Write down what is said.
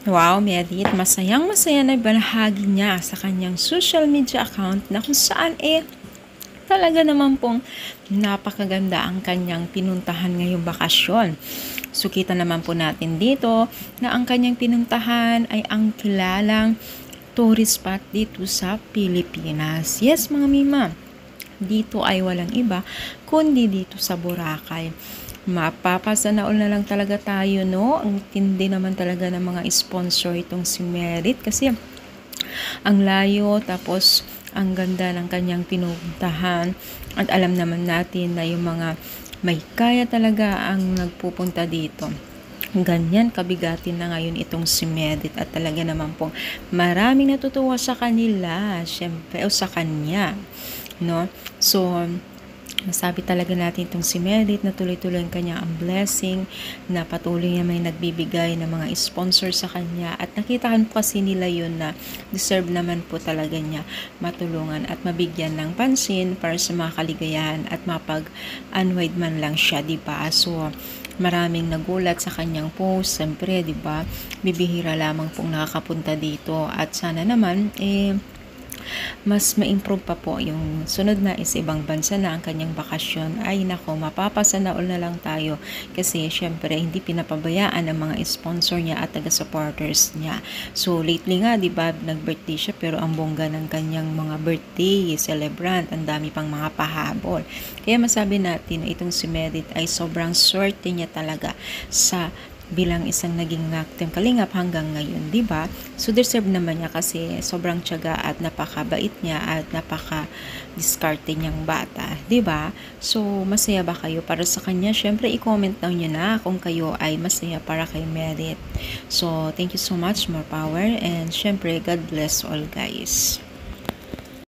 Wow, Medit, masayang-masaya na ibahagi niya sa kanyang social media account na kung saan talaga naman pong napakaganda ang kanyang pinuntahan ngayong bakasyon. So kita naman po natin dito na ang kanyang pinuntahan ay ang kilalang tourist spot dito sa Pilipinas. Yes, mga mima, dito ay walang iba kundi dito sa Boracay. Mapapasanaol na lang talaga tayo, no? Ang tindi naman talaga ng mga sponsor itong si Merit kasi ang layo, tapos ang ganda ng kanyang pinuntahan, at alam naman natin na yung mga may kaya talaga ang nagpupunta dito. Ganyan kabigatin na ngayon itong si Merit, at talaga naman pong maraming natutuwa sa kanila, syempre, o sa kanya, no? So masabi talaga natin itong si Merit na tuloy-tuloy ang kanya ang blessing, na patuloy niya may nagbibigay ng mga sponsor sa kanya, at nakitahan po kasi nila yun na deserve naman po talaga niya matulungan at mabigyan ng pansin para sa mga kaligayahan at mapag-unwind man lang siya, diba? So maraming nagulat sa kanyang post, siyempre, diba, bibihira lamang pong nakakapunta dito, at sana naman mas ma-improve pa po yung sunod na is ibang bansa na ang kanyang bakasyon. Ay nako, mapapasanaol na lang tayo kasi syempre hindi pinapabayaan ang mga sponsor niya at taga-supporters niya. So lately nga, di ba, nag-birthday siya, pero ang bongga ng kanyang mga birthday celebrant, ang dami pang mga pahabol. Kaya masabi natin na itong si Merit ay sobrang swerte niya talaga sa bilang isang naging Team Kalingap hanggang ngayon, di ba? So deserve naman niya kasi sobrang tiyaga at napakabait niya at napaka-diskarte niyang bata, di ba? So masaya ba kayo para sa kanya? Syempre i-comment down niyo na kung kayo ay masaya para kay Merit. So thank you so much, more power, and syempre God bless all, guys.